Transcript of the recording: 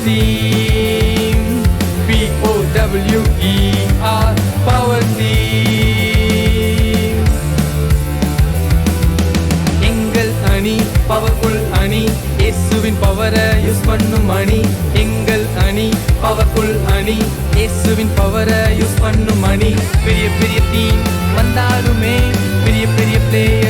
team. POWER power team. எங்கள் அணி powerful அணி, இயேசுவின் பவரை யூஸ் பண்ணும் அணி. எங்கள் அணி பவர்ஃபுல் அணி, இயேசுவின் பவரை யூஸ் பண்ணும் அணி. பெரிய பெரிய டீம் வந்தாலுமே பெரிய பெரிய பிளேயர்